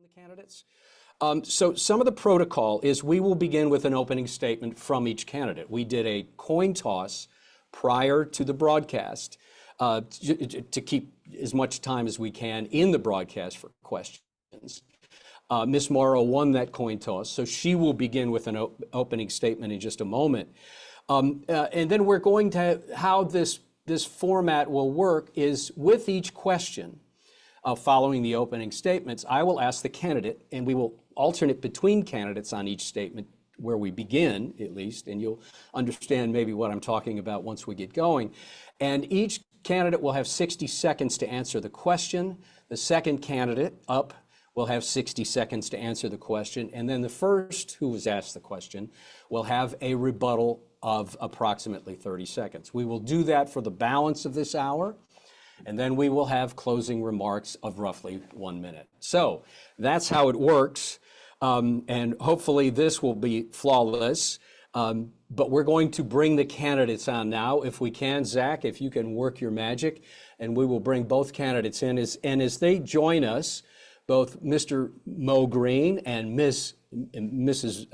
the candidates. So some of the protocol is we will begin with an opening statement from each candidate. We did a coin toss prior to the broadcast to keep as much time as we can in the broadcast for questions. Ms. Morrow won that coin toss, so she will begin with an opening statement in just a moment. And then we're going to, how this format will work is with each question following the opening statements, I will ask the candidate, and we will alternate between candidates on each statement where we begin, at least, and you'll understand maybe what I'm talking about once we get going. And each candidate will have 60 seconds to answer the question. The second candidate up will have 60 seconds to answer the question. And then the first who was asked the question will have a rebuttal of approximately 30 seconds. We will do that for the balance of this hour. And then we will have closing remarks of roughly 1 minute. So that's how it works. And hopefully this will be flawless. But we're going to bring the candidates on now. If we can, Zach, if you can work your magic, and we will bring both candidates in. As they join us, both Mr. Mo Green and Mrs.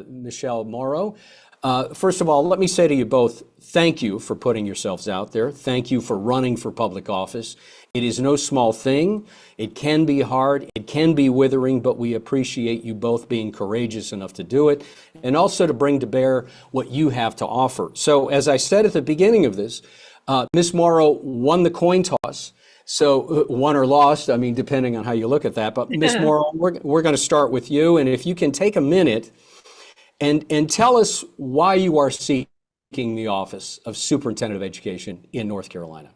Michele Morrow. First of all, let me say to you both, thank you for putting yourselves out there. Thank you for running for public office. It is no small thing. It can be hard. It can be withering, but we appreciate you both being courageous enough to do it and also to bring to bear what you have to offer. So as I said at the beginning of this, Ms. Morrow won the coin toss. So won or lost, I mean, depending on how you look at that. But Ms. Morrow, we're going to start with you. And if you can take a minute and tell us why you are seeking the office of Superintendent of Education in North Carolina.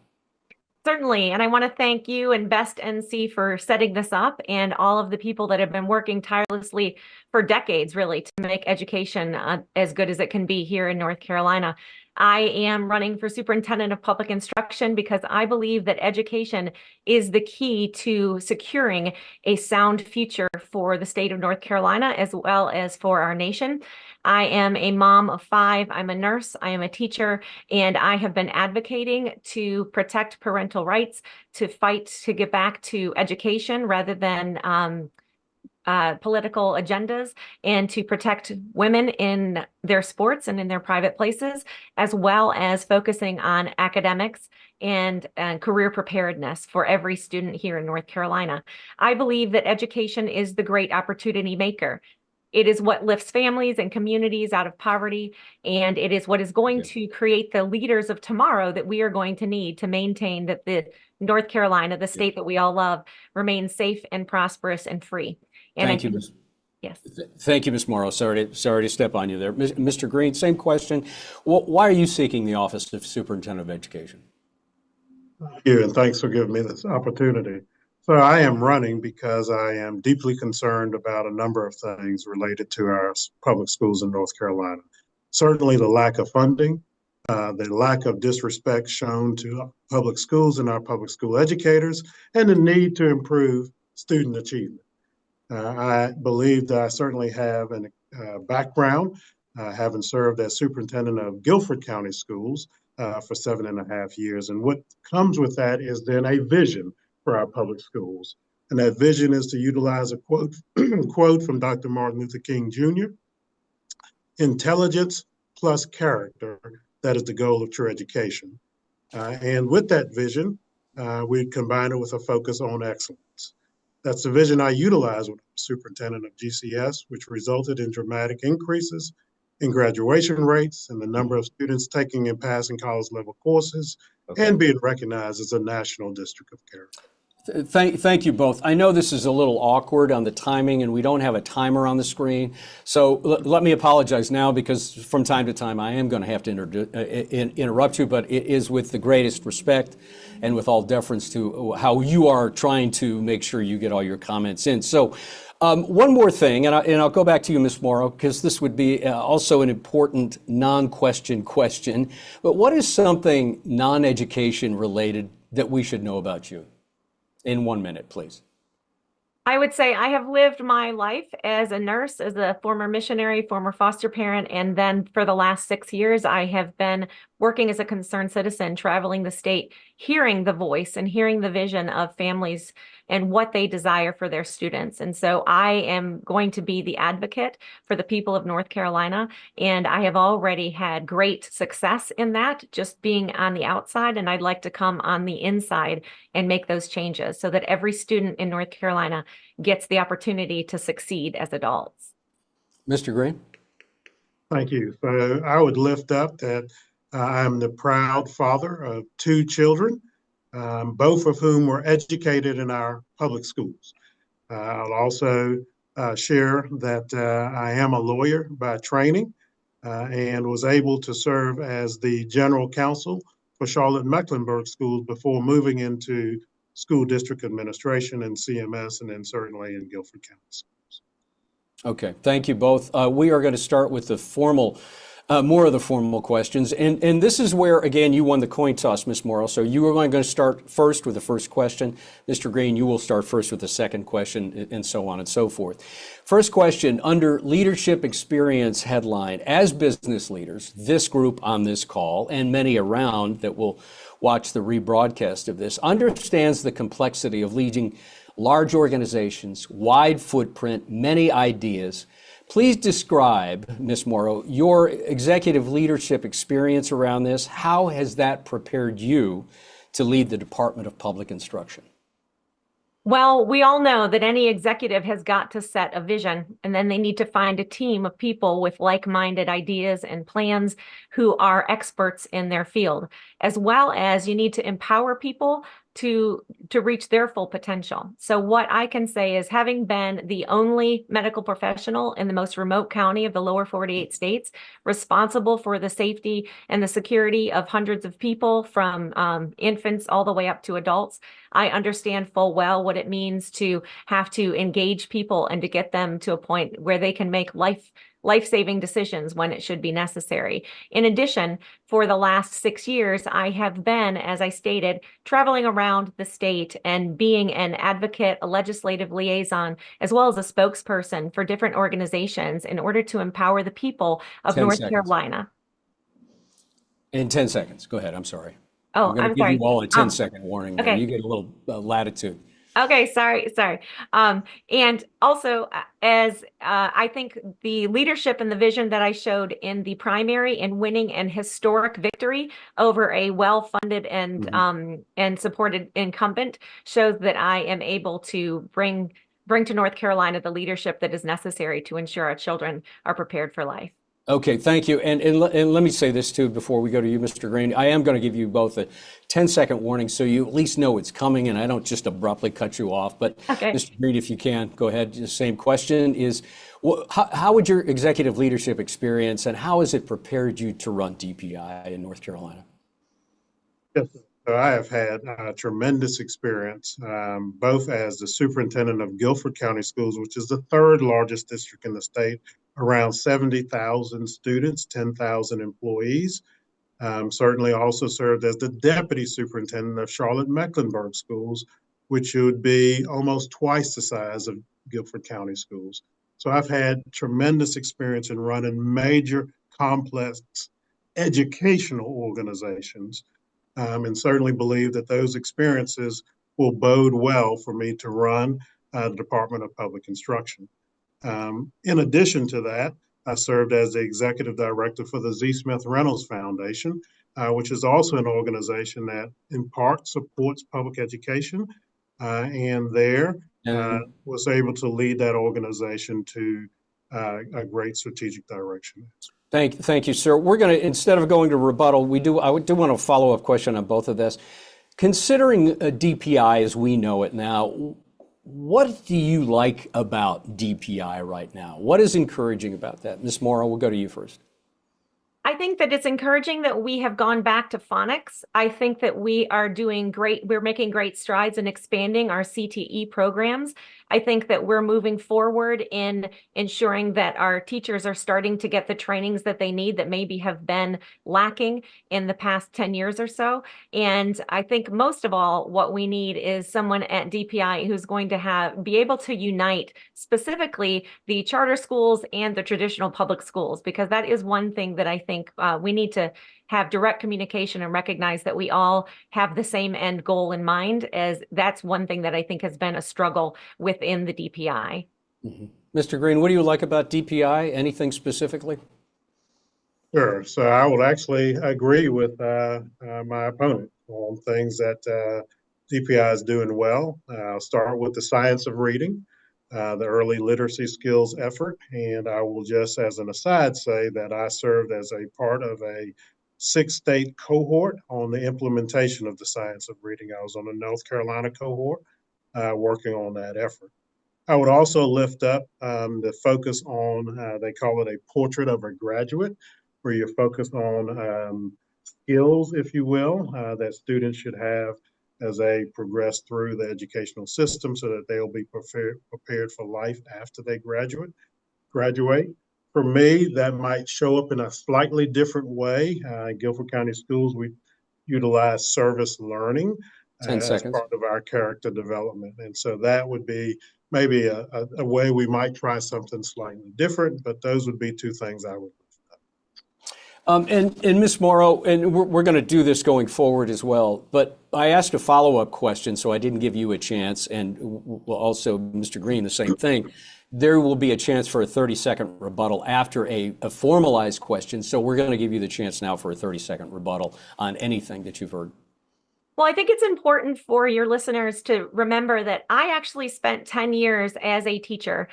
Certainly, and I want to thank you and Best NC for setting this up and all of the people that have been working tirelessly for decades, really, to make education as good as it can be here in North Carolina. I am running for Superintendent of Public Instruction because I believe that education is the key to securing a sound future for the state of North Carolina as well as for our nation. I am a mom of 5. I'm a nurse. I am a teacher, and I have been advocating to protect parental rights, to fight to get back to education rather than political agendas, and to protect women in their sports and in their private places, as well as focusing on academics and career preparedness for every student here in North Carolina. I believe that education is the great opportunity maker. It is what lifts families and communities out of poverty, and it is what is going to create the leaders of tomorrow that we are going to need to maintain that the North Carolina, the state that we all love, remains safe and prosperous and free. And Thank you, Ms. Yes. Thank you, Ms. Morrow. Sorry to step on you there. Mr. Green, same question. Why are you seeking the office of Superintendent of Education? Thank you, and thanks for giving me this opportunity. So I am running because I am deeply concerned about a number of things related to our public schools in North Carolina. Certainly the lack of funding, the lack of disrespect shown to public schools and our public school educators, and the need to improve student achievement. I believe that I certainly have a background, having served as superintendent of Guilford County Schools for 7.5 years. And what comes with that is then a vision for our public schools. And that vision is to utilize a quote, quote from Dr. Martin Luther King Jr., intelligence plus character, that is the goal of true education. And with that vision, we combine it with a focus on excellence. That's the vision I utilized with superintendent of GCS, which resulted in dramatic increases in graduation rates and the number of students taking and passing college level courses, and being recognized as a national district of character. Thank you both. I know this is a little awkward on the timing and we don't have a timer on the screen. So let me apologize now, because from time to time I am going to have to interrupt you, but it is with the greatest respect and with all deference to how you are trying to make sure you get all your comments in. So one more thing, and I'll go back to you, Ms. Morrow, because this would be also an important non-question question. But what is something non-education related that we should know about you? In 1 minute, please. I would say I have lived my life as a nurse, as a former missionary, former foster parent, and then for the last 6 years, I have been working as a concerned citizen, traveling the state hearing the voice and hearing the vision of families and what they desire for their students. And so I am going to be the advocate for the people of North Carolina. And I have already had great success in that, just being on the outside. And I'd like to come on the inside and make those changes so that every student in North Carolina gets the opportunity to succeed as adults. Mr. Green? Thank you. So I would lift up that I'm the proud father of two children, both of whom were educated in our public schools. I'll also share that I am a lawyer by training and was able to serve as the general counsel for Charlotte Mecklenburg schools before moving into school district administration and CMS, and then certainly in Guilford County schools. Okay, thank you both. We are going to start with the formal, more of the formal questions. And this is where, again, you won the coin toss, Ms. Morrow. So you are going to start first with the first question. Mr. Green, you will start first with the second question, and so on and so forth. First question, under leadership experience headline, as business leaders, this group on this call and many around that will watch the rebroadcast of this understands the complexity of leading large organizations, wide footprint, many ideas. Please describe, Ms. Morrow, your executive leadership experience around this. How has that prepared you to lead the Department of Public Instruction? Well, we all know that any executive has got to set a vision, and then they need to find a team of people with like-minded ideas and plans who are experts in their field, as well as you need to empower people to reach their full potential. So what I can say is, having been the only medical professional in the most remote county of the lower 48 states, responsible for the safety and the security of hundreds of people from infants all the way up to adults, I understand full well what it means to have to engage people and to get them to a point where they can make life-saving decisions when it should be necessary. In addition, for the last 6 years, I have been, as I stated, traveling around the state and being an advocate, a legislative liaison, as well as a spokesperson for different organizations in order to empower the people of North Carolina. In 10 seconds. Go ahead. I'm sorry. Oh, I'm going to give you all a 10-second warning. Okay. You get a little latitude. Okay, sorry. And also, as I think the leadership and the vision that I showed in the primary in winning an historic victory over a well-funded and supported incumbent shows that I am able to bring to North Carolina the leadership that is necessary to ensure our children are prepared for life. Okay, thank you. And let me say this too before we go to you, Mr. Green. I am going to give you both a 10-second warning so you at least know it's coming and I don't just abruptly cut you off. But okay. Mr. Green, if you can, go ahead. The same question is, how would your executive leadership experience and how has it prepared you to run DPI in North Carolina? Yes, so I have had tremendous experience, both as the superintendent of Guilford County Schools, which is the third largest district in the state, around 70,000 students, 10,000 employees. Certainly also served as the deputy superintendent of Charlotte Mecklenburg Schools, which would be almost twice the size of Guilford County Schools. So I've had tremendous experience in running major, complex educational organizations, and certainly believe that those experiences will bode well for me to run the Department of Public Instruction. In addition to that, I served as the executive director for the Z. Smith Reynolds Foundation, which is also an organization that in part supports public education, and there was able to lead that organization to a great strategic direction. Thank you, sir. We're going to, instead of going to rebuttal, I do want a follow-up question on both of this. Considering DPI as we know it now, what do you like about DPI right now? What is encouraging about that? Ms. Morrow, we'll go to you first. I think that it's encouraging that we have gone back to phonics. I think that we are doing great. We're making great strides in expanding our CTE programs. I think that we're moving forward in ensuring that our teachers are starting to get the trainings that they need that maybe have been lacking in the past 10 years or so. And I think most of all, what we need is someone at DPI who's going to be able to unite specifically the charter schools and the traditional public schools, because that is one thing that I think think we need to have direct communication and recognize that we all have the same end goal in mind, as that's one thing that I think has been a struggle within the DPI. Mr. Green, what do you like about DPI? Anything specifically? Sure. So I will actually agree with my opponent on things that DPI is doing well. I'll start with the science of reading, the early literacy skills effort. And I will just, as an aside, say that I served as a part of a 6-state cohort on the implementation of the science of reading. I was on a North Carolina cohort working on that effort. I would also lift up the focus on, they call it a portrait of a graduate, where you're focused on skills, if you will, that students should have as they progress through the educational system so that they'll be prepared for life after they graduate. For me, that might show up in a slightly different way. Guilford County Schools, we utilize service learning 10 as seconds. part of our character development. And so that would be maybe a way we might try something slightly different, but those would be two things I would. And Ms. Morrow, and we're going to do this going forward as well, but I asked a follow-up question, so I didn't give you a chance, and also Mr. Green, the same thing. There will be a chance for a 30-second rebuttal after a formalized question, so we're going to give you the chance now for a 30-second rebuttal on anything that you've heard. Well, I think it's important for your listeners to remember that I actually spent 10 years as a teacher,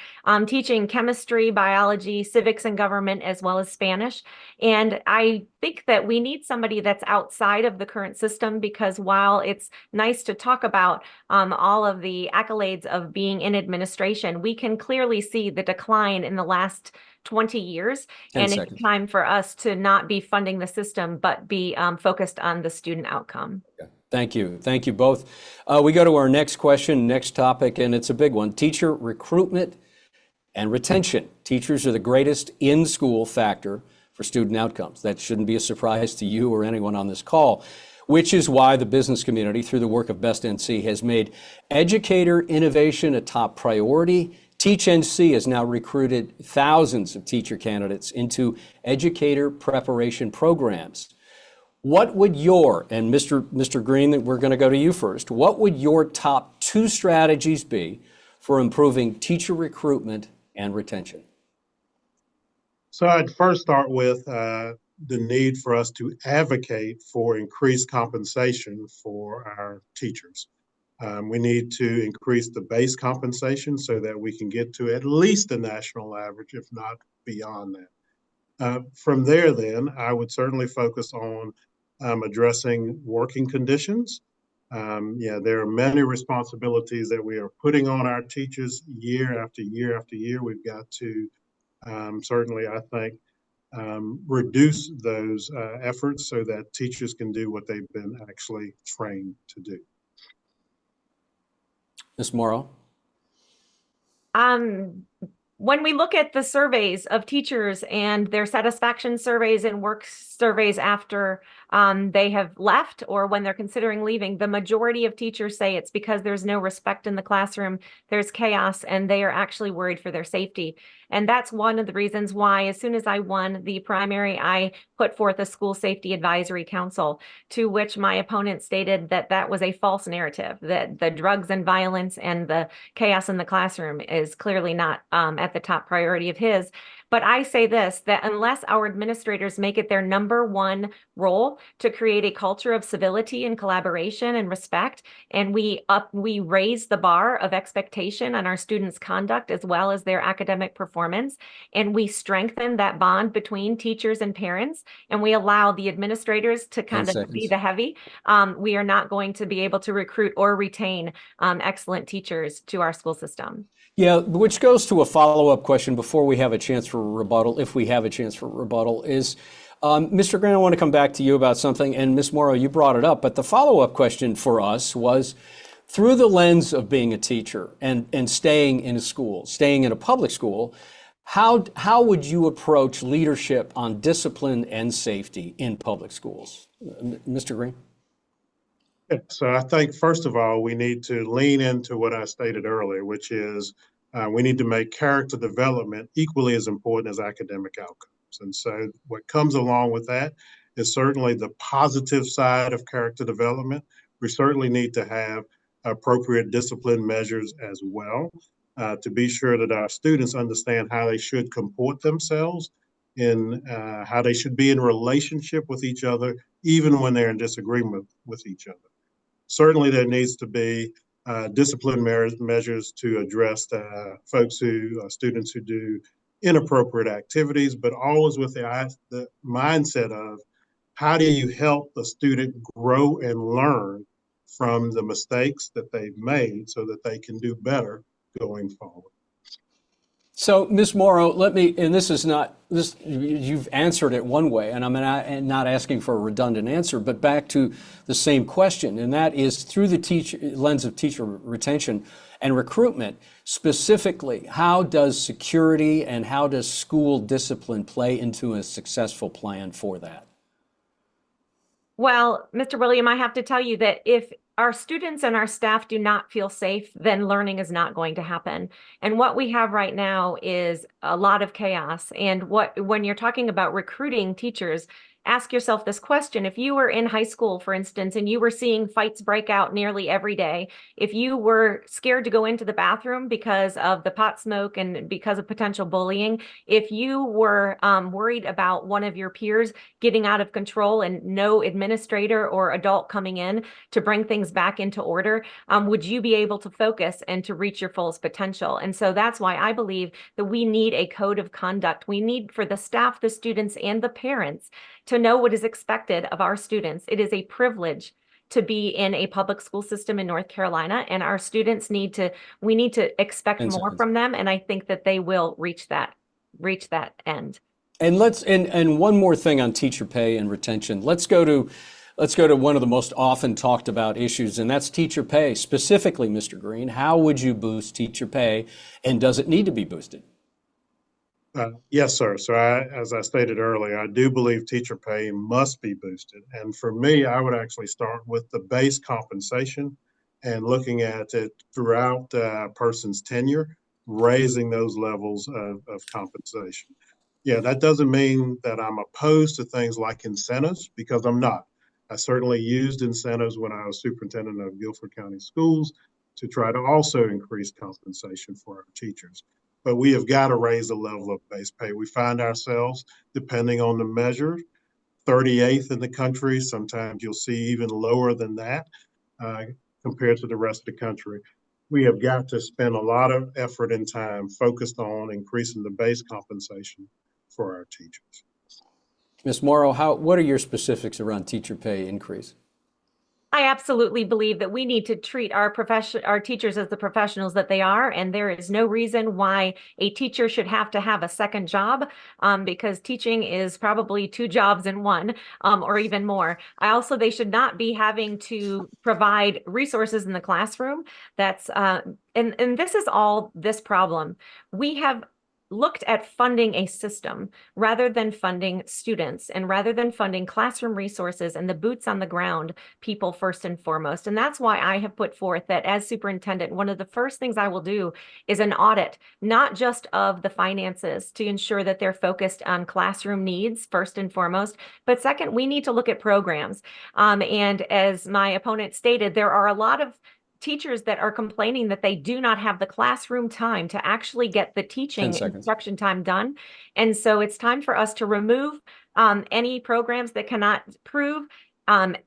teaching chemistry, biology, civics and government, as well as Spanish. And I think that we need somebody that's outside of the current system, because while it's nice to talk about all of the accolades of being in administration, we can clearly see the decline in the last 20 years. And it's time for us to not be funding the system, but be focused on the student outcome. Okay. Thank you. Thank you both. We go to our next question, next topic, and it's a big one. Teacher recruitment and retention. Teachers are the greatest in-school factor for student outcomes. That shouldn't be a surprise to you or anyone on this call, which is why the business community, through the work of Best NC, has made educator innovation a top priority. Teach NC has now recruited thousands of teacher candidates into educator preparation programs. What would your, and Mr. Green, we're going to go to you first, what would your top 2 strategies be for improving teacher recruitment and retention? So I'd first start with the need for us to advocate for increased compensation for our teachers. We need to increase the base compensation so that we can get to at least the national average, if not beyond that. From there, then, I would certainly focus on addressing working conditions. There are many responsibilities that we are putting on our teachers year after year after year. We've got to certainly, I think, reduce those efforts so that teachers can do what they've been actually trained to do. Ms. Morrow? When we look at the surveys of teachers and their satisfaction surveys and work surveys after they have left or when they're considering leaving, the majority of teachers say it's because there's no respect in the classroom, there's chaos, and they are actually worried for their safety. And that's one of the reasons why, as soon as I won the primary, I put forth a school safety advisory council, to which my opponent stated that that was a false narrative, that the drugs and violence and the chaos in the classroom is clearly not at the top priority of his. But I say this, that unless our administrators make it their #1 role to create a culture of civility and collaboration and respect, and we raise the bar of expectation on our students' conduct as well as their academic performance, and we strengthen that bond between teachers and parents, and we allow the administrators to kind of be the heavy, we are not going to be able to recruit or retain excellent teachers to our school system. Yeah, which goes to a follow-up question before we have a chance for rebuttal, if we have a chance for rebuttal, is Mr. Grant, I want to come back to you about something, and Ms. Morrow, you brought it up, but the follow-up question for us was, through the lens of being a teacher and staying in a school, staying in a public school, how would you approach leadership on discipline and safety in public schools? Mr. Green? So I think, first of all, we need to lean into what I stated earlier, which is we need to make character development equally as important as academic outcomes. And so what comes along with that is certainly the positive side of character development. We certainly need to have appropriate discipline measures as well, to be sure that our students understand how they should comport themselves, in how they should be in relationship with each other, even when they're in disagreement with each other. Certainly there needs to be discipline measures to address students who do inappropriate activities, but always with the mindset of how do you help the student grow and learn from the mistakes that they've made so that they can do better going forward. So, Ms. Morrow, and this is not, you've answered it one way, and I'm not asking for a redundant answer, but back to the same question, and that is through the lens of teacher retention and recruitment, specifically, how does security and how does school discipline play into a successful plan for that? Well, Mr. William, I have to tell you that if our students and our staff do not feel safe, then learning is not going to happen. And what we have right now is a lot of chaos. And when you're talking about recruiting teachers, ask yourself this question. If you were in high school, for instance, and you were seeing fights break out nearly every day, if you were scared to go into the bathroom because of the pot smoke and because of potential bullying, if you were worried about one of your peers getting out of control and no administrator or adult coming in to bring things back into order, would you be able to focus and to reach your fullest potential? And so that's why I believe that we need a code of conduct. We need for the staff, the students, and the parents to know what is expected of our students. It is a privilege to be in a public school system in North Carolina, and our students we need to expect more from them, and I think that they will reach that end. And and one more thing on teacher pay and retention. Let's go to one of the most often talked about issues, and that's teacher pay. Specifically, Mr. Green, how would you boost teacher pay, and does it need to be boosted? Yes, sir. So as I stated earlier, I do believe teacher pay must be boosted. And for me, I would actually start with the base compensation and looking at it throughout a person's tenure, raising those levels of compensation. Yeah, that doesn't mean that I'm opposed to things like incentives, because I'm not. I certainly used incentives when I was superintendent of Guilford County Schools to try to also increase compensation for our teachers. But we have got to raise the level of base pay. We find ourselves, depending on the measure, 38th in the country. Sometimes you'll see even lower than that compared to the rest of the country. We have got to spend a lot of effort and time focused on increasing the base compensation for our teachers. Ms. Morrow, what are your specifics around teacher pay increase? I absolutely believe that we need to treat our teachers as the professionals that they are, and there is no reason why a teacher should have to have a second job, because teaching is probably two jobs in one, or even more. They should not be having to provide resources in the classroom. And this is all this problem. We have looked at funding a system rather than funding students and rather than funding classroom resources and the boots on the ground people first and foremost. And that's why I have put forth that as superintendent, one of the first things I will do is an audit, not just of the finances to ensure that they're focused on classroom needs first and foremost, but second, we need to look at programs. And as my opponent stated, there are a lot of teachers that are complaining that they do not have the classroom time to actually get the teaching instruction time done. And so it's time for us to remove any programs that cannot prove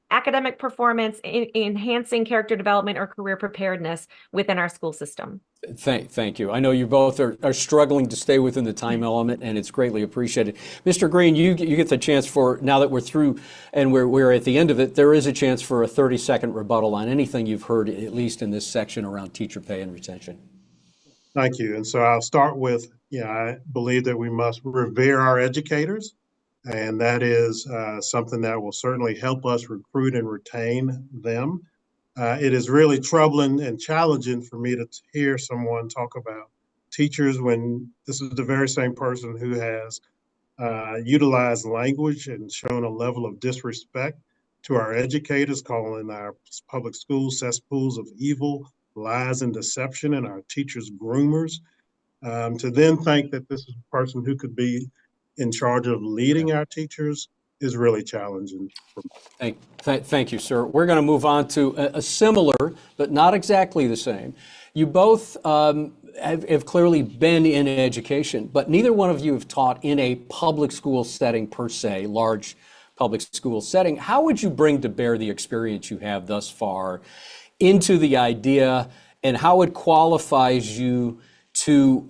academic performance, enhancing character development or career preparedness within our school system. Thank you. I know you both are struggling to stay within the time element, and it's greatly appreciated. Mr. Green, you get the chance for, now that we're through and we're at the end of it, there is a chance for a 30-second rebuttal on anything you've heard, at least in this section around teacher pay and retention. Thank you. And so I'll start with, I believe that we must revere our educators, and that is something that will certainly help us recruit and retain them. It is really troubling and challenging for me to hear someone talk about teachers when this is the very same person who has utilized language and shown a level of disrespect to our educators, calling our public schools cesspools of evil, lies, and deception, and our teachers groomers. To then think that this is a person who could be in charge of leading our teachers is really challenging for me. Thank you, sir. We're going to move on to a similar, but not exactly the same. You both have clearly been in education, but neither one of you have taught in a public school setting per se, large public school setting. How would you bring to bear the experience you have thus far into the idea, and how it qualifies you to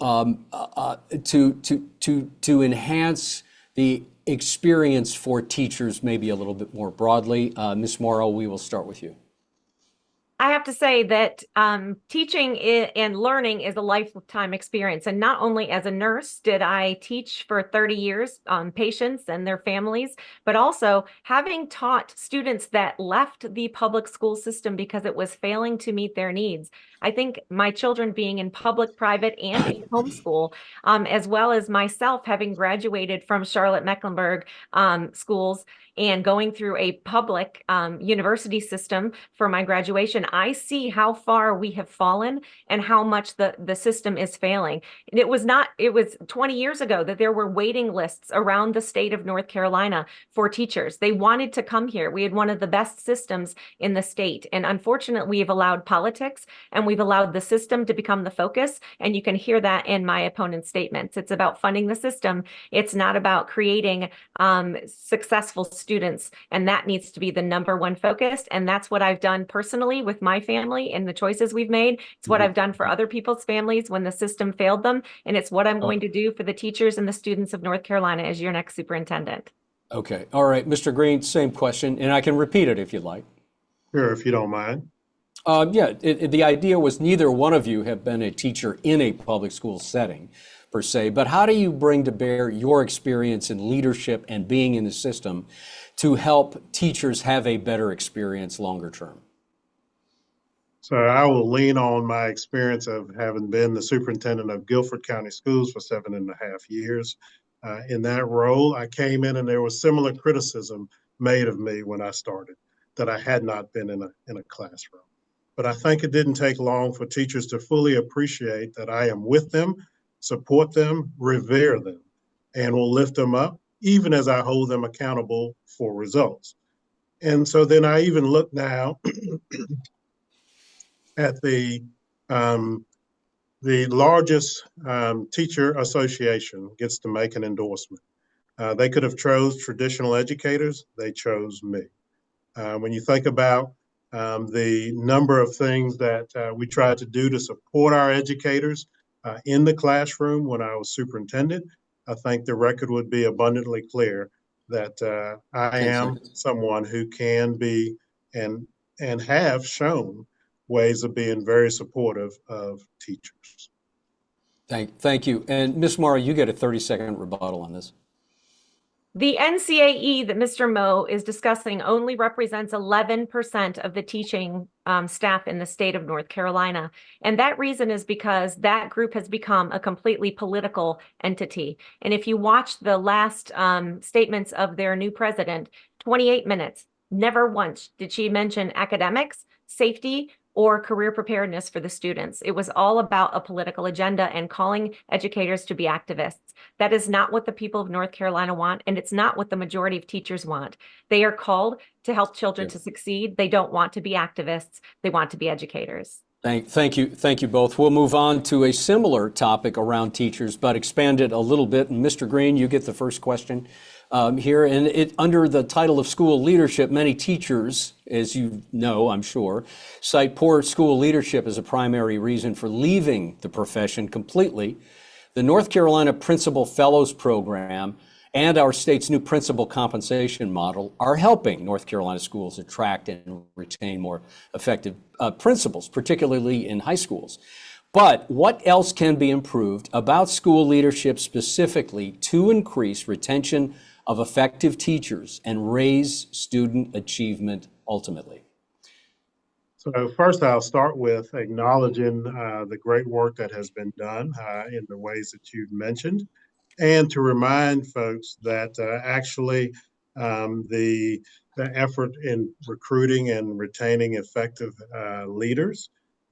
enhance the experience for teachers, maybe a little bit more broadly? Ms. Morrow, we will start with you. I have to say that teaching and learning is a lifetime experience. And not only as a nurse did I teach for 30 years on patients and their families, but also having taught students that left the public school system because it was failing to meet their needs. I think my children being in public, private, and in homeschool, as well as myself having graduated from Charlotte-Mecklenburg schools and going through a public university system for my graduation, I see how far we have fallen and how much the system is failing. And it was 20 years ago that there were waiting lists around the state of North Carolina for teachers. They wanted to come here. We had one of the best systems in the state. And unfortunately, we've allowed politics and we've allowed the system to become the focus. And you can hear that in my opponent's statements. It's about funding the system. It's not about creating successful students. And that needs to be the number one focus. And that's what I've done personally with my family and the choices we've made. It's what I've done for other people's families when the system failed them. And it's what I'm going to do for the teachers and the students of North Carolina as your next superintendent. Okay. All right. Mr. Green, same question, and I can repeat it if you'd like. Sure, if you don't mind. The idea was neither one of you have been a teacher in a public school setting per se, but how do you bring to bear your experience in leadership and being in the system to help teachers have a better experience longer term? So I will lean on my experience of having been the superintendent of Guilford County Schools for 7.5 years. In that role, I came in and there was similar criticism made of me when I started, that I had not been in a classroom. But I think it didn't take long for teachers to fully appreciate that I am with them, support them, revere them, and will lift them up, even as I hold them accountable for results. And so then I even look now at the largest teacher association gets to make an endorsement. They could have chose traditional educators. They chose me. When you think about the number of things that we tried to do to support our educators in the classroom when I was superintendent, I think the record would be abundantly clear that I am someone who can be and have shown ways of being very supportive of teachers. Thank you. And Ms. Morrow, you get a 30-second rebuttal on this. The NCAE that Mr. Moe is discussing only represents 11% of the teaching staff in the state of North Carolina. And that reason is because that group has become a completely political entity. And if you watch the last statements of their new president, 28 minutes, never once did she mention academics, safety, or career preparedness for the students. It was all about a political agenda and calling educators to be activists. That is not what the people of North Carolina want, and it's not what the majority of teachers want. They are called to help children to succeed. They don't want to be activists. They want to be educators. Thank you both. We'll move on to a similar topic around teachers, but expand it a little bit. And Mr. Green, you get the first question here. And under the title of school leadership, many teachers, as you know, I'm sure, cite poor school leadership as a primary reason for leaving the profession completely. The North Carolina Principal Fellows Program and our state's new principal compensation model are helping North Carolina schools attract and retain more effective principals, particularly in high schools. But what else can be improved about school leadership specifically to increase retention of effective teachers and raise student achievement ultimately? So first, I'll start with acknowledging the great work that has been done in the ways that you've mentioned, and to remind folks that actually the effort in recruiting and retaining effective leaders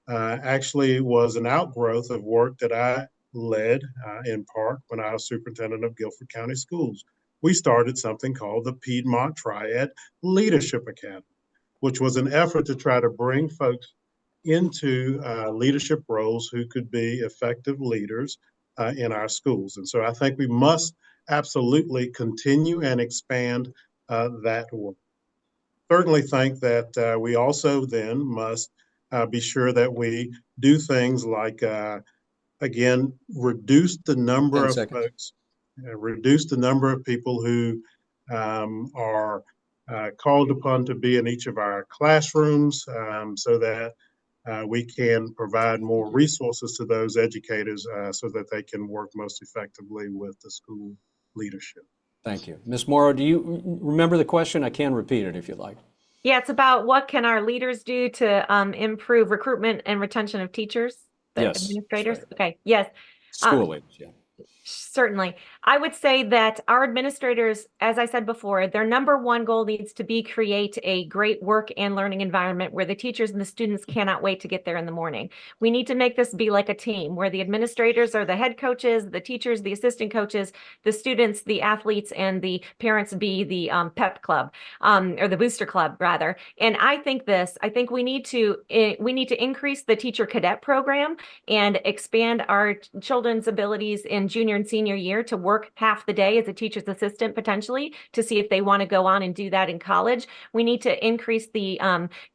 actually was an outgrowth of work that I led in part when I was superintendent of Guilford County Schools. We started something called the Piedmont Triad Leadership Academy, which was an effort to try to bring folks into leadership roles who could be effective leaders in our schools. And so I think we must absolutely continue and expand that work. Certainly think that we also then must be sure that we do things like, again, reduce the number 10 of seconds. folks, reduce the number of people who are called upon to be in each of our classrooms so that we can provide more resources to those educators so that they can work most effectively with the school leadership. Thank you. Ms. Morrow, do you remember the question? I can repeat it if you'd like. Yeah, it's about what can our leaders do to improve recruitment and retention of teachers, the Yes, administrators? that's right. Okay, yes. School leaders, yeah. Certainly. I would say that our administrators, as I said before, their number one goal needs to be create a great work and learning environment where the teachers and the students cannot wait to get there in the morning. We need to make this be like a team where the administrators are the head coaches, the teachers, the assistant coaches, the students, the athletes, and the parents be the pep club or the booster club rather. And I think we need to increase the teacher cadet program and expand our children's abilities in junior and senior year to work half the day as a teacher's assistant potentially to see if they want to go on and do that in college. We need to increase the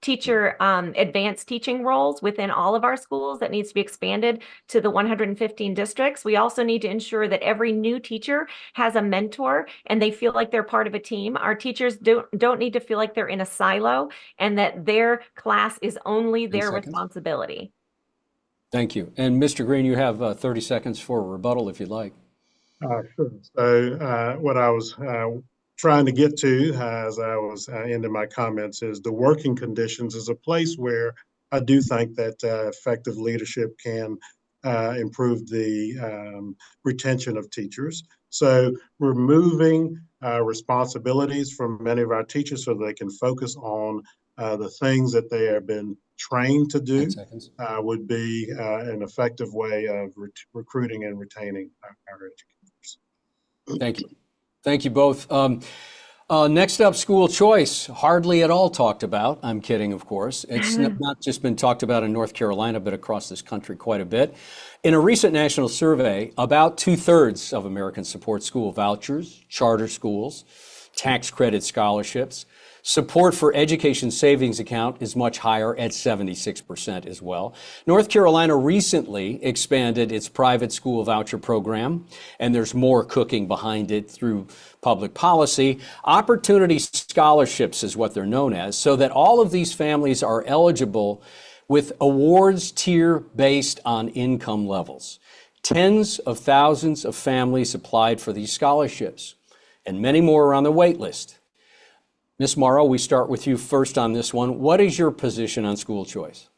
teacher advanced teaching roles within all of our schools. That needs to be expanded to the 115 districts. We also need to ensure that every new teacher has a mentor and they feel like they're part of a team. Our teachers don't need to feel like they're in a silo and that their class is only their responsibility. Thank you. And Mr. Green, you have 30 seconds for a rebuttal if you'd like. Sure. So what I was trying to get to as I was ending my comments is the working conditions is a place where I do think that effective leadership can improve the retention of teachers. So removing responsibilities from many of our teachers so they can focus on the things that they have been trained to do would be an effective way of recruiting and retaining our educators. Thank you. Thank you both. Next up, school choice. Hardly at all talked about. I'm kidding, of course. It's not just been talked about in North Carolina, but across this country quite a bit. In a recent national survey, about 2/3 of Americans support school vouchers, charter schools, tax credit scholarships. Support for education savings account is much higher at 76% as well. North Carolina recently expanded its private school voucher program, and there's more cooking behind it through public policy. Opportunity scholarships is what they're known as, so that all of these families are eligible with awards tier based on income levels. Tens of thousands of families applied for these scholarships, and many more are on the wait list. Ms. Morrow, we start with you first on this one. What is your position on school choice?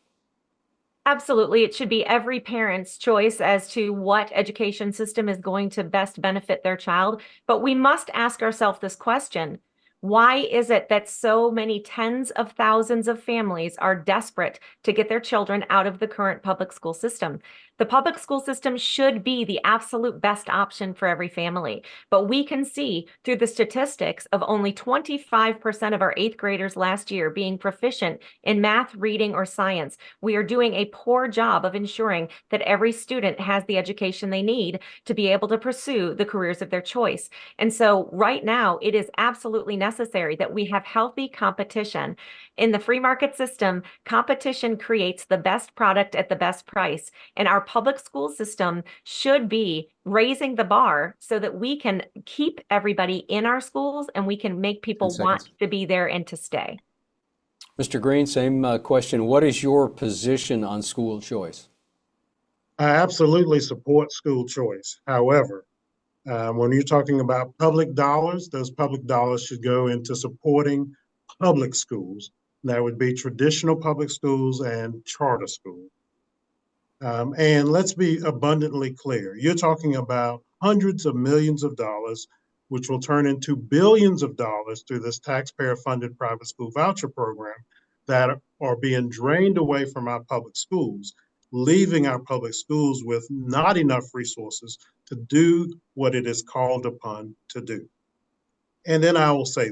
Absolutely. It should be every parent's choice as to what education system is going to best benefit their child. But we must ask ourselves this question. Why is it that so many tens of thousands of families are desperate to get their children out of the current public school system? The public school system should be the absolute best option for every family. But we can see through the statistics of only 25% of our 8th graders last year being proficient in math, reading, or science. We are doing a poor job of ensuring that every student has the education they need to be able to pursue the careers of their choice. And so right now, it is absolutely necessary that we have healthy competition. In the free market system, competition creates the best product at the best price. And our public school system should be raising the bar so that we can keep everybody in our schools and we can make people want to be there and to stay. Mr. Green, same question. What is your position on school choice? I absolutely support school choice. However, when you're talking about public dollars, those public dollars should go into supporting public schools. That would be traditional public schools and charter schools. And let's be abundantly clear. You're talking about hundreds of millions of dollars, which will turn into billions of dollars through this taxpayer-funded private school voucher program that are being drained away from our public schools. leaving our public schools with not enough resources to do what it is called upon to do. And then I will say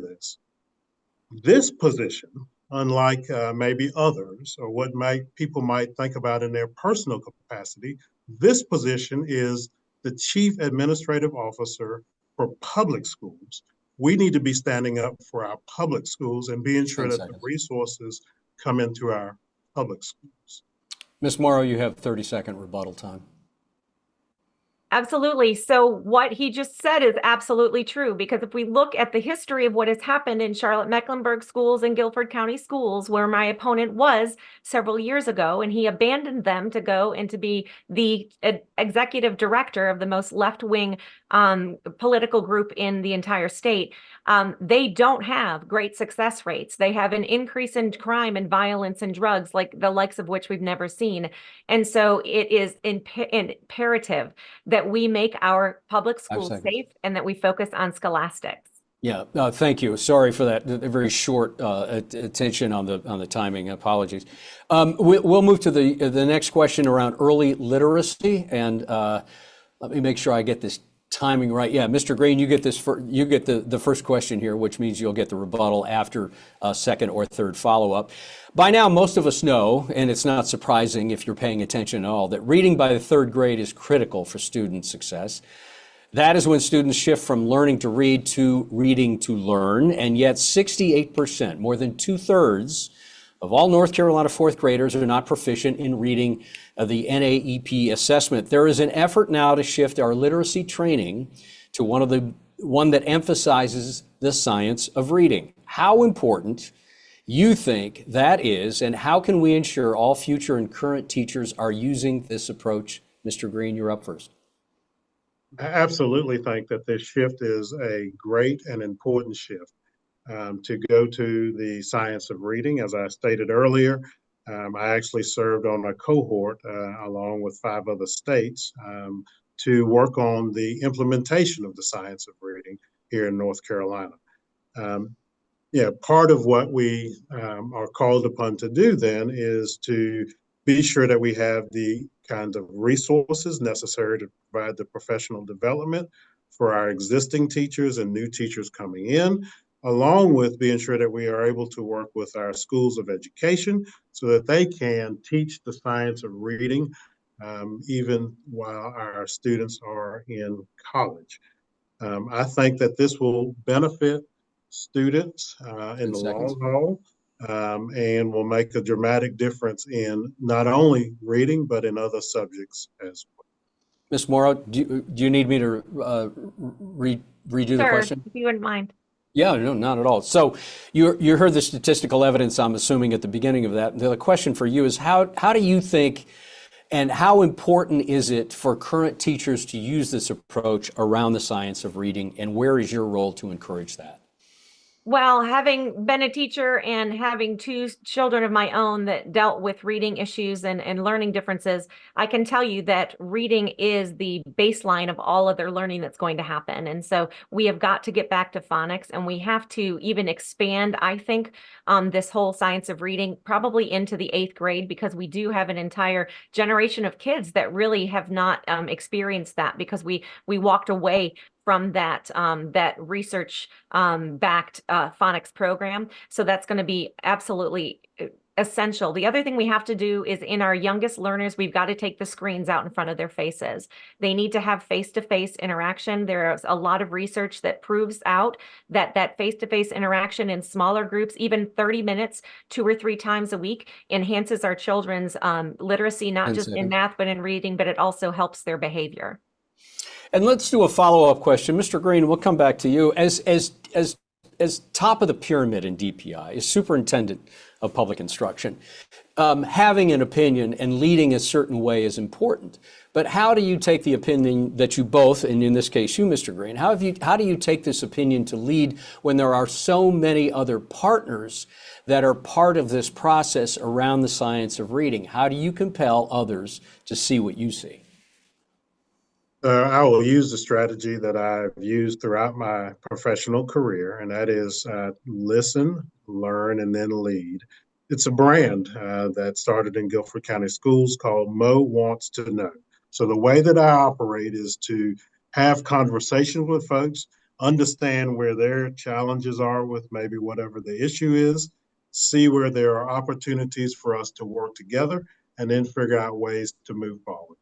this position, unlike maybe others or what people might think about in their personal capacity, this position is the Chief Administrative Officer for public schools. We need to be standing up for our public schools and being sure 10 that the seconds. resources come into our public schools. Ms. Morrow, you have 30-second rebuttal time. Absolutely. So what he just said is absolutely true, because if we look at the history of what has happened in Charlotte-Mecklenburg schools and Guilford County schools, where my opponent was several years ago, and he abandoned them to go and to be the executive director of the most left-wing political group in the entire state, they don't have great success rates. They have an increase in crime and violence and drugs, like the likes of which we've never seen. And so it is imperative that we make our public schools safe and that we focus on scholastics. Yeah, thank you. Sorry for that very short attention on the timing. Apologies. We'll move to the next question around early literacy, and let me make sure I get this timing right. Yeah, Mr. Green, you get this. You get the first question here, which means you'll get the rebuttal after a second or third follow-up. By now, most of us know, and it's not surprising if you're paying attention at all, that reading by the third grade is critical for student success. That is when students shift from learning to read to reading to learn, and yet 68%, more than 2/3 of all North Carolina fourth graders are not proficient in reading the NAEP assessment. There is an effort now to shift our literacy training to one that emphasizes the science of reading. How important you think that is, and how can we ensure all future and current teachers are using this approach? Mr. Green, you're up first. I absolutely think that this shift is a great and important shift to go to the science of reading. As I stated earlier, I actually served on a cohort along with 5 other states to work on the implementation of the science of reading here in North Carolina. Part of what we are called upon to do then is to be sure that we have the kinds of resources necessary to provide the professional development for our existing teachers and new teachers coming in, along with being sure that we are able to work with our schools of education so that they can teach the science of reading even while our students are in college. I think that this will benefit students in the long haul and will make a dramatic difference in not only reading, but in other subjects as well. Ms. Morrow, do you need me to redo the question? If you wouldn't mind. Yeah, no, not at all. So you heard the statistical evidence, I'm assuming, at the beginning of that. The question for you is how do you think, and how important is it for current teachers to use this approach around the science of reading, and where is your role to encourage that? Well, having been a teacher and having 2 children of my own that dealt with reading issues and learning differences, I can tell you that reading is the baseline of all other learning that's going to happen. And so we have got to get back to phonics, and we have to even expand, I think, this whole science of reading probably into the 8th grade, because we do have an entire generation of kids that really have not experienced that, because we walked away from that research backed phonics program. So that's going to be absolutely essential. The other thing we have to do is, in our youngest learners, we've got to take the screens out in front of their faces. They need to have face-to-face interaction. There's a lot of research that proves out that face-to-face interaction in smaller groups, even 30 minutes, 2 or 3 times a week, enhances our children's literacy, not just in math, but in reading, but it also helps their behavior. And let's do a follow-up question. Mr. Green, we'll come back to you. As top of the pyramid in DPI, as superintendent of public instruction, having an opinion and leading a certain way is important. But how do you take the opinion that you both, and in this case you, Mr. Green, how do you take this opinion to lead when there are so many other partners that are part of this process around the science of reading? How do you compel others to see what you see? I will use the strategy that I've used throughout my professional career, and that is listen, learn, and then lead. it's a brand that started in Guilford County Schools called Mo Wants to Know. So the way that I operate is to have conversations with folks, understand where their challenges are with maybe whatever the issue is, see where there are opportunities for us to work together, and then figure out ways to move forward.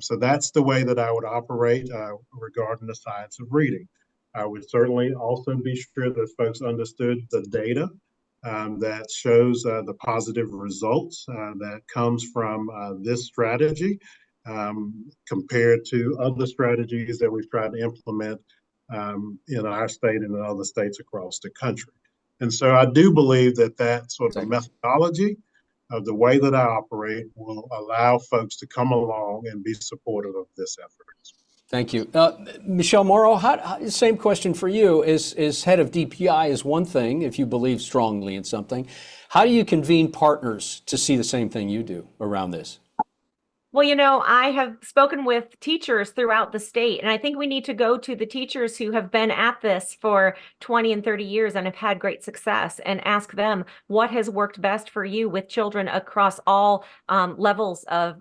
So that's the way that I would operate regarding the science of reading. I would certainly also be sure that folks understood the data that shows the positive results that comes from this strategy compared to other strategies that we've tried to implement in our state and in other states across the country. And so I do believe that that sort of methodology of the way that I operate will allow folks to come along and be supportive of this effort. Thank you. Michele Morrow, same question for you. As head of DPI is one thing, if you believe strongly in something. How do you convene partners to see the same thing you do around this? Well, I have spoken with teachers throughout the state, and I think we need to go to the teachers who have been at this for 20 and 30 years and have had great success and ask them what has worked best for you with children across all levels of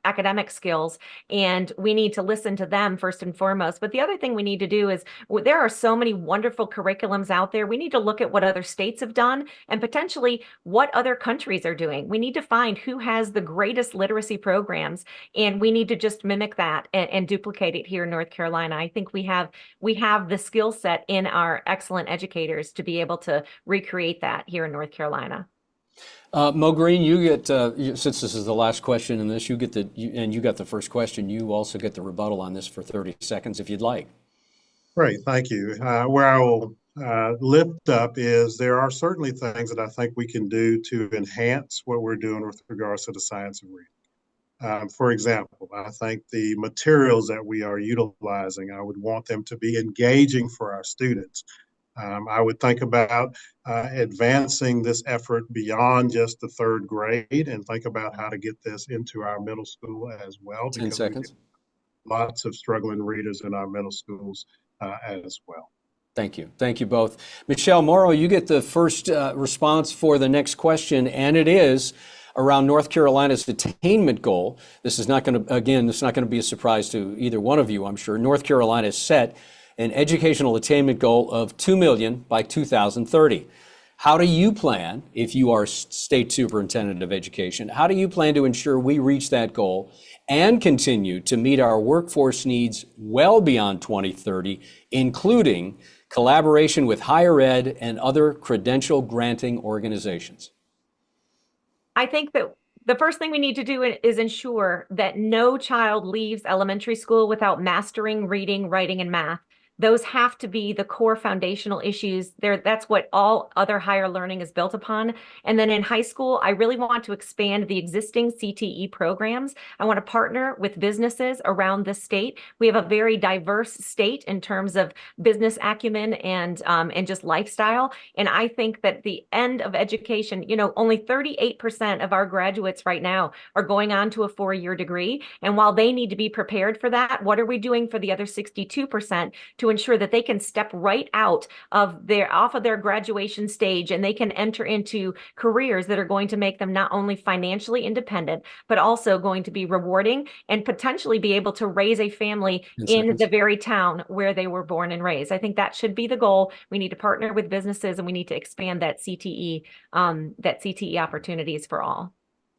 academic skills. And we need to listen to them first and foremost. But the other thing we need to do is there are so many wonderful curriculums out there. We need to look at what other states have done and potentially what other countries are doing. We need to find who has the greatest literacy programs, and we need to just mimic that and duplicate it here in North Carolina. I think we have the skill set in our excellent educators to be able to recreate that here in North Carolina. Mo Green, you get since this is the last question in this, you got the first question. You also get the rebuttal on this for 30 seconds if you'd like. Great, thank you. Where I will lift up is there are certainly things that I think we can do to enhance what we're doing with regards to the science of reading. For example, I think the materials that we are utilizing, I would want them to be engaging for our students. I would think about advancing this effort beyond just the third grade and think about how to get this into our middle school as well. 10 seconds. Lots of struggling readers in our middle schools as well. Thank you. Thank you both. Michele Morrow, you get the first response for the next question, and it is around North Carolina's attainment goal. This is not going to be a surprise to either one of you, I'm sure. North Carolina has set an educational attainment goal of 2 million by 2030. How do you plan, if you are state superintendent of education, how do you plan to ensure we reach that goal and continue to meet our workforce needs well beyond 2030, including collaboration with higher ed and other credential granting organizations? I think that the first thing we need to do is ensure that no child leaves elementary school without mastering reading, writing, and math. Those have to be the core foundational issues. That's what all other higher learning is built upon. And then in high school, I really want to expand the existing CTE programs. I want to partner with businesses around the state. We have a very diverse state in terms of business acumen and just lifestyle. And I think that the end of education, only 38% of our graduates right now are going on to a 4-year degree. And while they need to be prepared for that, what are we doing for the other 62% to ensure that they can step right out of off of their graduation stage and they can enter into careers that are going to make them not only financially independent, but also going to be rewarding and potentially be able to raise a family in the very town where they were born and raised. I think that should be the goal. We need to partner with businesses and we need to expand that CTE opportunities for all.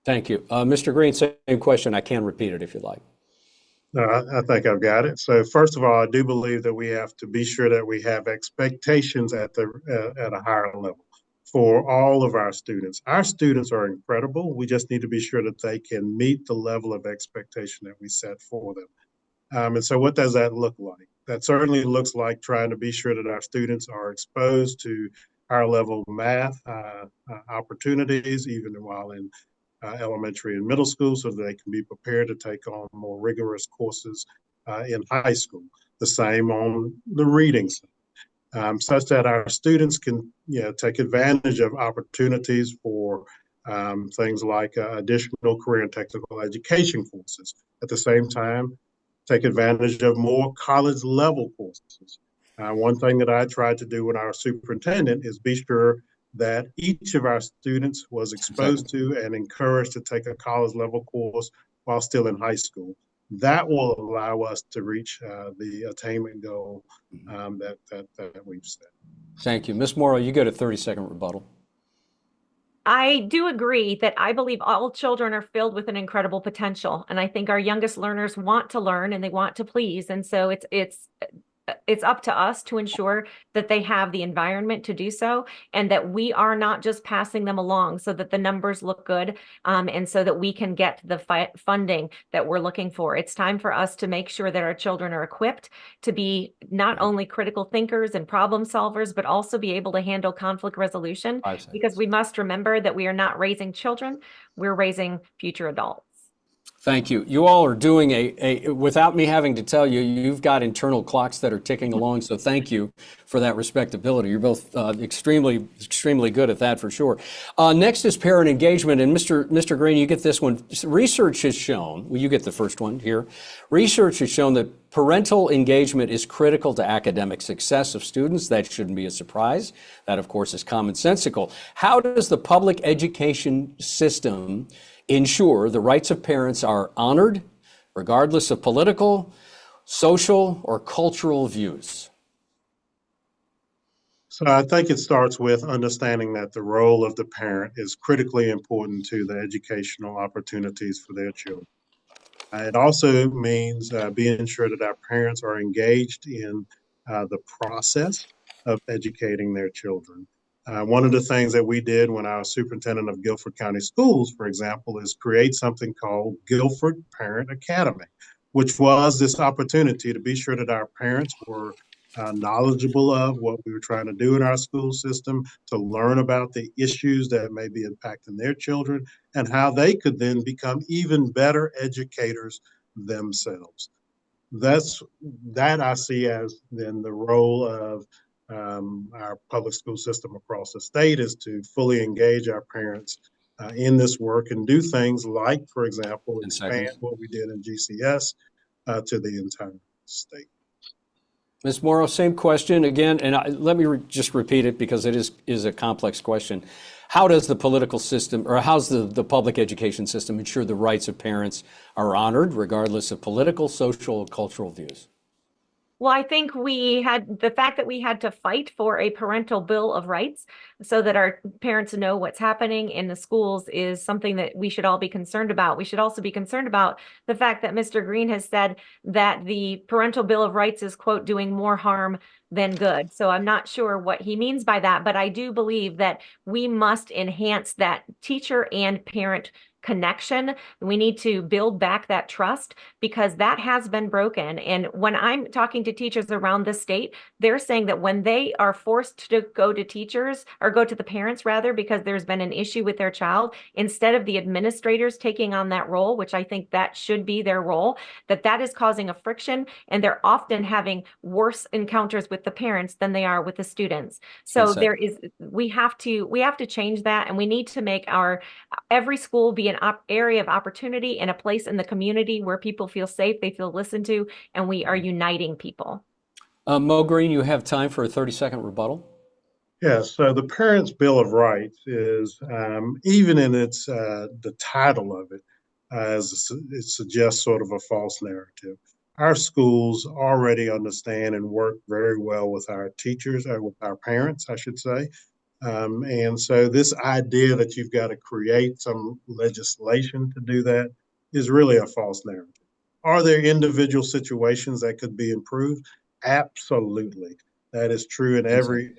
Thank you. Mr. Green, same question. I can repeat it if you'd like. No, I think I've got it. So first of all, I do believe that we have to be sure that we have expectations at a higher level for all of our students. Our students are incredible. We just need to be sure that they can meet the level of expectation that we set for them. And so what does that look like? That certainly looks like trying to be sure that our students are exposed to higher level math opportunities, even while in elementary and middle school, so that they can be prepared to take on more rigorous courses in high school. The same on the reading side, such that our students can take advantage of opportunities for things like additional career and technical education courses. At the same time, take advantage of more college level courses. One thing that I tried to do when I was superintendent is be sure that each of our students was exposed to and encouraged to take a college level course while still in high school. That will allow us to reach the attainment goal that we've set. Thank you. Ms. Morrow, you get a 30-second rebuttal. I do agree that I believe all children are filled with an incredible potential. And I think our youngest learners want to learn and they want to please. And so it's up to us to ensure that they have the environment to do so, and that we are not just passing them along so that the numbers look good, and so that we can get the funding that we're looking for. It's time for us to make sure that our children are equipped to be not only critical thinkers and problem solvers, but also be able to handle conflict resolution, because we must remember that we are not raising children, we're raising future adults. Thank you. You all are doing without me having to tell you, you've got internal clocks that are ticking along. So thank you for that respectability. You're both extremely good at that for sure. Next is parent engagement. And Mr. Green, you get this one. Research has shown, well, you get the first one here. Research has shown that parental engagement is critical to academic success of students. That shouldn't be a surprise. That, of course, is commonsensical. How does the public education system ensure the rights of parents are honored, regardless of political, social, or cultural views? So I think it starts with understanding that the role of the parent is critically important to the educational opportunities for their children. It also means being sure that our parents are engaged in the process of educating their children. One of the things that we did when I was superintendent of Guilford County Schools, for example, is create something called Guilford Parent Academy, which was this opportunity to be sure that our parents were knowledgeable of what we were trying to do in our school system, to learn about the issues that may be impacting their children, and how they could then become even better educators themselves. That I see as then the role of our public school system across the state, is to fully engage our parents in this work and do things like, for example, expand what we did in GCS to the entire state. Ms. Morrow, same question again, and let me just repeat it because it is a complex question. How does the political system, or how's the public education system ensure the rights of parents are honored, regardless of political, social, or cultural views? Well, I think the fact that we had to fight for a parental bill of rights so that our parents know what's happening in the schools is something that we should all be concerned about. We should also be concerned about the fact that Mr. Green has said that the parental bill of rights is, quote, doing more harm than good. So I'm not sure what he means by that, but I do believe that we must enhance that teacher and parent connection. We need to build back that trust, because that has been broken. And when I'm talking to teachers around the state, they're saying that when they are forced to go to teachers, or go to the parents rather, because there's been an issue with their child, instead of the administrators taking on that role, which I think that should be their role, that is causing a friction, and they're often having worse encounters with the parents than they are with the students. So we have to change that, and we need to make every school be an area of opportunity and a place in the community where people feel safe, they feel listened to, and we are uniting people. Mo Green, you have time for a 30-second rebuttal. Yes, so the Parents' Bill of Rights is, even in the title of it, it suggests sort of a false narrative. Our schools already understand and work very well with our teachers, or with our parents, I should say. And so this idea that you've got to create some legislation to do that is really a false narrative. Are there individual situations that could be improved? Absolutely. That is true in every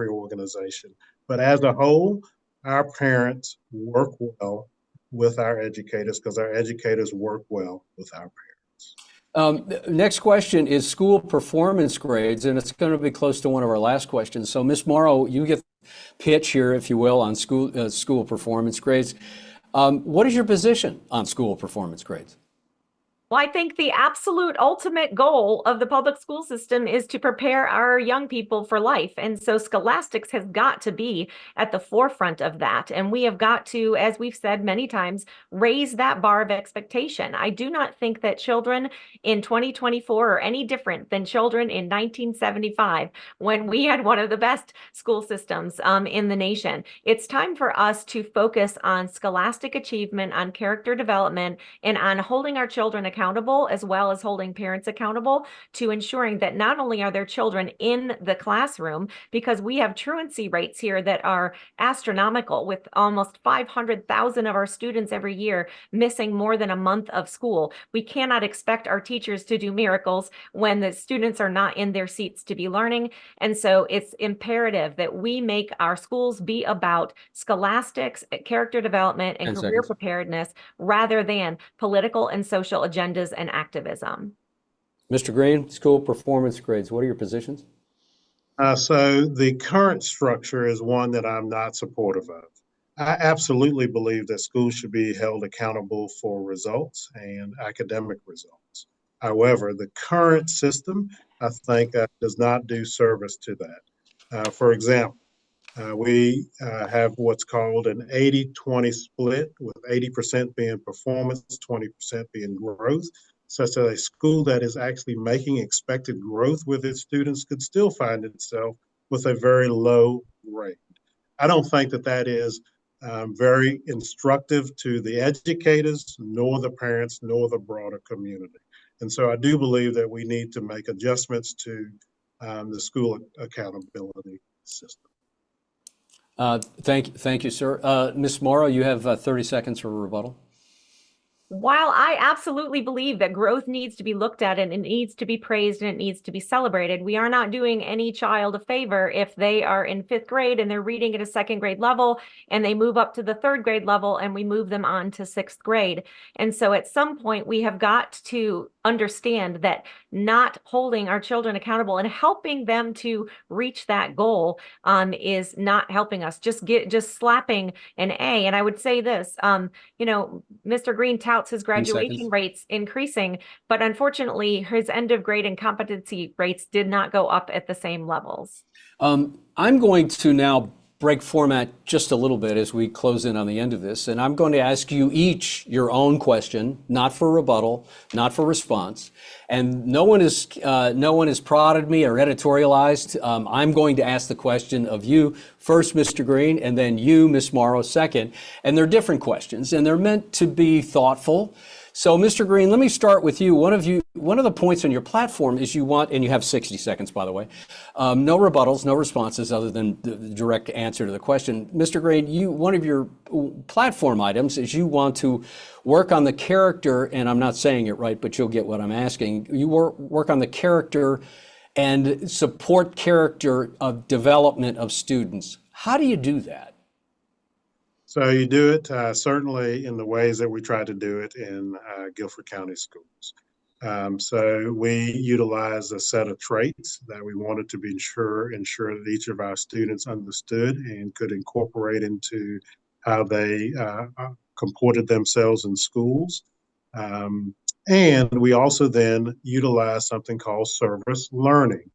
organization. But as a whole, our parents work well with our educators, because our educators work well with our parents. Next question is school performance grades, and it's going to be close to one of our last questions. So, Ms. Morrow, you get the pitch here, if you will, on school performance grades. What is your position on school performance grades? Well, I think the absolute ultimate goal of the public school system is to prepare our young people for life. And so scholastics has got to be at the forefront of that. And we have got to, as we've said many times, raise that bar of expectation. I do not think that children in 2024 are any different than children in 1975, when we had one of the best school systems in the nation. It's time for us to focus on scholastic achievement, on character development, and on holding our children accountable, as well as holding parents accountable, to ensuring that not only are their children in the classroom, because we have truancy rates here that are astronomical, with almost 500,000 of our students every year missing more than a month of school. We cannot expect our teachers to do miracles when the students are not in their seats to be learning. And so it's imperative that we make our schools be about scholastics, character development, and 10 career seconds. preparedness, rather than political and social agendas and activism. Mr. Green, school performance grades, what are your positions? So the current structure is one that I'm not supportive of. I absolutely believe that schools should be held accountable for results and academic results. However, the current system, I think, does not do service to that. For example, we have what's called an 80-20 split, with 80% being performance, 20% being growth, such that a school that is actually making expected growth with its students could still find itself with a very low rate. I don't think that that is very instructive to the educators, nor the parents, nor the broader community. And so I do believe that we need to make adjustments to the school accountability system. Thank you, sir. Ms. Morrow, you have 30 seconds for a rebuttal. While I absolutely believe that growth needs to be looked at and it needs to be praised and it needs to be celebrated, we are not doing any child a favor if they are in 5th grade and they're reading at a 2nd grade level, and they move up to the 3rd grade level and we move them on to 6th grade. And so at some point we have got to understand that not holding our children accountable and helping them to reach that goal is not helping us. Just slapping an A. And I would say this, Mr. Green touts his graduation rates increasing, but unfortunately his end of grade and competency rates did not go up at the same levels. I'm going to now break format just a little bit as we close in on the end of this, and I'm going to ask you each your own question, not for rebuttal, not for response. And no one has prodded me or editorialized. I'm going to ask the question of you first, Mr. Green, and then you, Ms. Morrow, second. And they're different questions, and they're meant to be thoughtful. So, Mr. Green, let me start with you. One of the points on your platform is you want, and you have 60 seconds, by the way, no rebuttals, no responses other than the direct answer to the question. Mr. Green, one of your platform items is you want to work on the character, and I'm not saying it right, but you'll get what I'm asking. You work on the character and support character of development of students. How do you do that? So you do it certainly in the ways that we try to do it in Guilford County schools. So we utilize a set of traits that we wanted to be ensure that each of our students understood and could incorporate into how they comported themselves in schools. And we also then utilize something called service learning,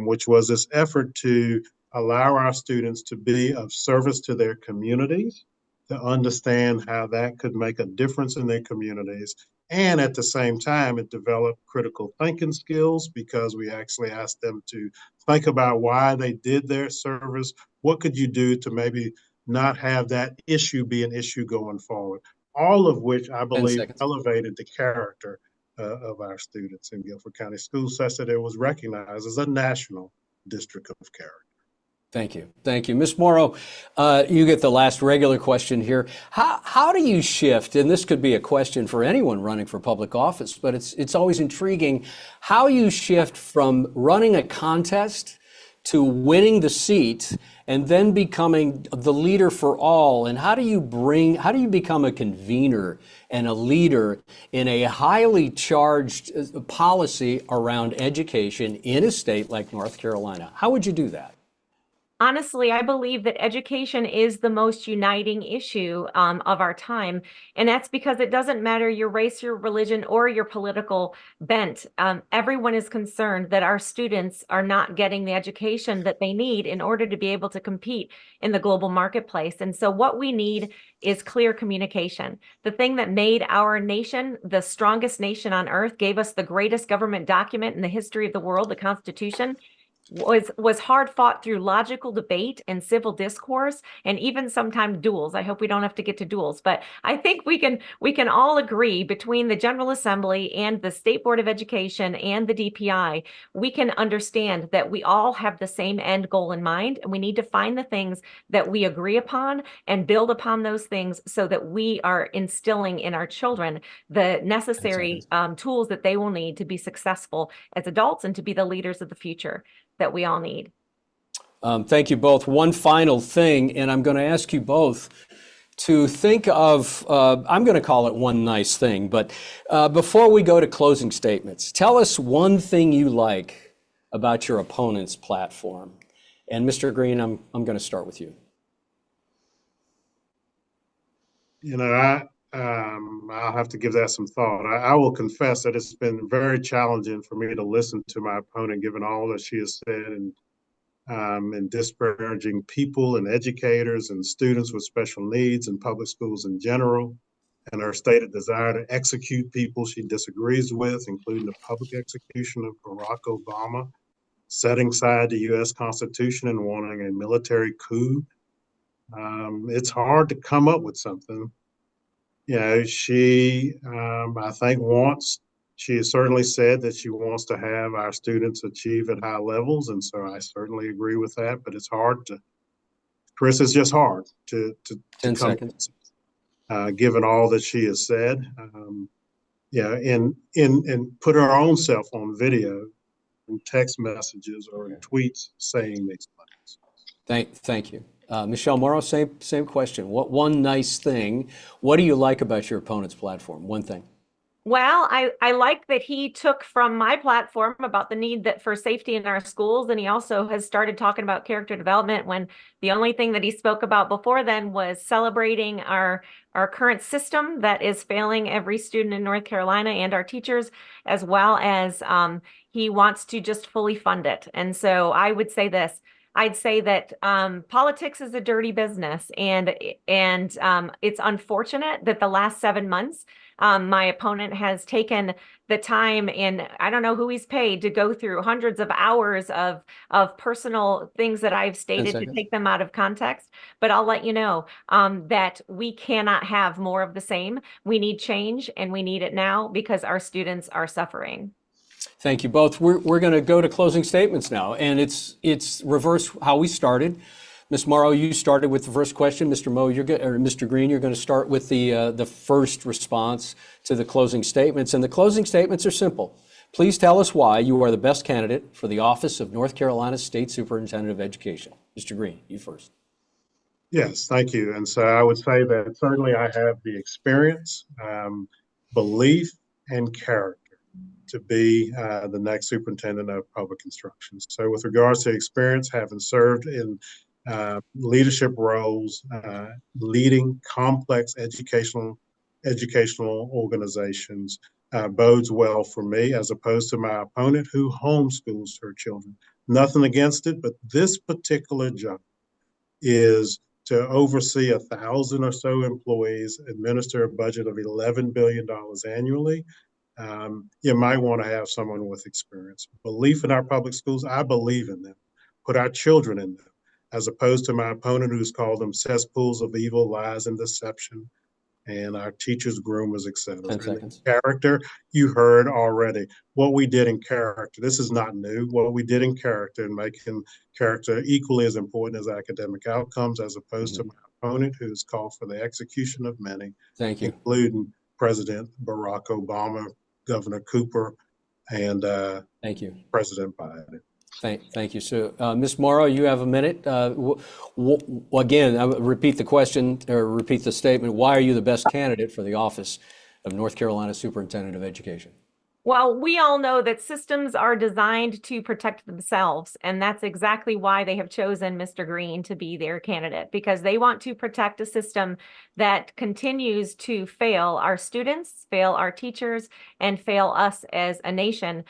which was this effort to allow our students to be of service to their communities, to understand how that could make a difference in their communities. And at the same time, it developed critical thinking skills, because we actually asked them to think about why they did their service. What could you do to maybe not have that issue be an issue going forward? All of which I believe elevated the character of our students in Guilford County Schools, such that it was recognized as a national district of character. Thank you. Thank you. Ms. Morrow, you get the last regular question here. How do you shift, and this could be a question for anyone running for public office, but it's always intriguing, how you shift from running a contest to winning the seat and then becoming the leader for all? And how do you become a convener and a leader in a highly charged policy around education in a state like North Carolina? How would you do that? Honestly, I believe that education is the most uniting issue of our time. And that's because it doesn't matter your race, your religion, or your political bent. Everyone is concerned that our students are not getting the education that they need in order to be able to compete in the global marketplace. And so what we need is clear communication. The thing that made our nation the strongest nation on earth, gave us the greatest government document in the history of the world, the Constitution, was hard fought through logical debate and civil discourse, and even sometimes duels. I hope we don't have to get to duels, but I think we can all agree between the General Assembly and the State Board of Education and the DPI, we can understand that we all have the same end goal in mind, and we need to find the things that we agree upon and build upon those things so that we are instilling in our children the necessary tools that they will need to be successful as adults and to be the leaders of the future that we all need. Thank you both. One final thing, and I'm going to ask you both to think of, I'm going to call it one nice thing, but before we go to closing statements, tell us one thing you like about your opponent's platform. And Mr. Green, I'm going to start with you. You know, I'll have to give that some thought. I will confess that it's been very challenging for me to listen to my opponent, given all that she has said and disparaging people and educators and students with special needs and public schools in general, and her stated desire to execute people she disagrees with, including the public execution of Barack Obama, setting aside the U.S. Constitution and wanting a military coup. It's hard to come up with something. You know, I think she has certainly said that she wants to have our students achieve at high levels. And so I certainly agree with that, but it's Chris, it's just hard to 10 come, seconds. Given all that she has said. And put her own self on video and text messages or in tweets saying these things. Thank you. Michele Morrow, same question. What one nice thing, what do you like about your opponent's platform? One thing. Well, I like that he took from my platform about the need for safety in our schools, and he also has started talking about character development when the only thing that he spoke about before then was celebrating our current system that is failing every student in North Carolina and our teachers, as well as he wants to just fully fund it. And so I would say this. I'd say that politics is a dirty business, and it's unfortunate that the last 7 months, my opponent has taken the time, and I don't know who he's paid to go through hundreds of hours of personal things that I've stated to take them out of context. But I'll let you know that we cannot have more of the same. We need change, and we need it now because our students are suffering. Thank you both. We're going to go to closing statements now, and it's reverse how we started. Ms. Morrow, you started with the first question. Mr. Mr. Green, you're going to start with the first response to the closing statements, and the closing statements are simple. Please tell us why you are the best candidate for the office of North Carolina State Superintendent of Education. Mr. Green, you first. Yes, thank you. And so I would say that certainly I have the experience, belief, and character to be the next superintendent of public instruction. So with regards to experience, having served in leadership roles, leading complex educational organizations, bodes well for me as opposed to my opponent who homeschools her children. Nothing against it, but this particular job is to oversee 1,000 or so employees, administer a budget of $11 billion annually. You might want to have someone with experience. Belief in our public schools, I believe in them. Put our children in them, as opposed to my opponent who's called them cesspools of evil, lies, and deception, and our teachers, groomers, etc. 10 seconds. Character, you heard already. What we did in character, this is not new. What we did in character and making character equally as important as academic outcomes, as opposed to my opponent who's called for the execution of many, Thank you, including President Barack Obama, Governor Cooper, and thank you, President Biden. Thank you. So, Ms. Morrow, you have a minute. Again, I will repeat the question or repeat the statement. Why are you the best candidate for the office of North Carolina Superintendent of Education? Well, we all know that systems are designed to protect themselves, and that's exactly why they have chosen Mr. Green to be their candidate, because they want to protect a system that continues to fail our students, fail our teachers, and fail us as a nation,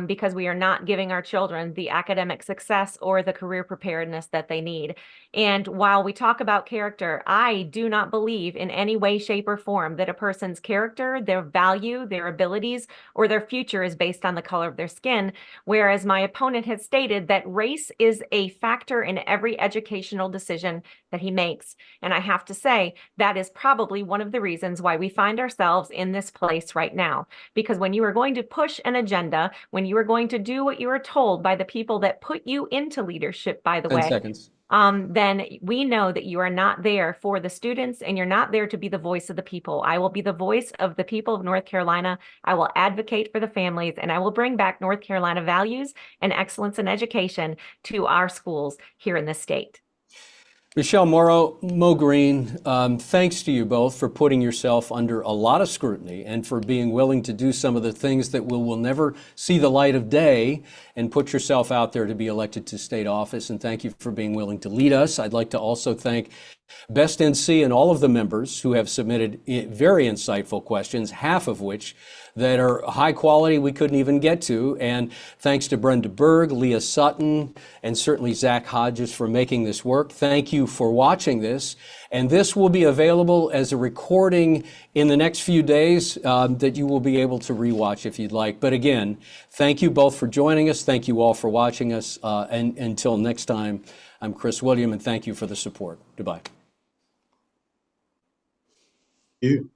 because we are not giving our children the academic success or the career preparedness that they need. And while we talk about character, I do not believe in any way, shape, or form that a person's character, their value, their abilities, or their future is based on the color of their skin, whereas my opponent has stated that race is a factor in every educational decision that he makes. And I have to say, that is probably one of the reasons why we find ourselves in this place right now. Because when you are going to push an agenda, when you are going to do what you are told by the people that put you into leadership, by the 10 way, seconds. then we know that you are not there for the students and you're not there to be the voice of the people. I will be the voice of the people of North Carolina. I will advocate for the families, and I will bring back North Carolina values and excellence in education to our schools here in the state. Michele Morrow, Mo Green, thanks to you both for putting yourself under a lot of scrutiny and for being willing to do some of the things that will never see the light of day and put yourself out there to be elected to state office. And thank you for being willing to lead us. I'd like to also thank Best NC and all of the members who have submitted very insightful questions, half of which that are high quality we couldn't even get to. And thanks to Brenda Berg, Leah Sutton, and certainly Zach Hodges for making this work. Thank you for watching this. And this will be available as a recording in the next few days that you will be able to rewatch if you'd like. But again, thank you both for joining us. Thank you all for watching us. And until next time, I'm Chris William, and thank you for the support. Goodbye. You.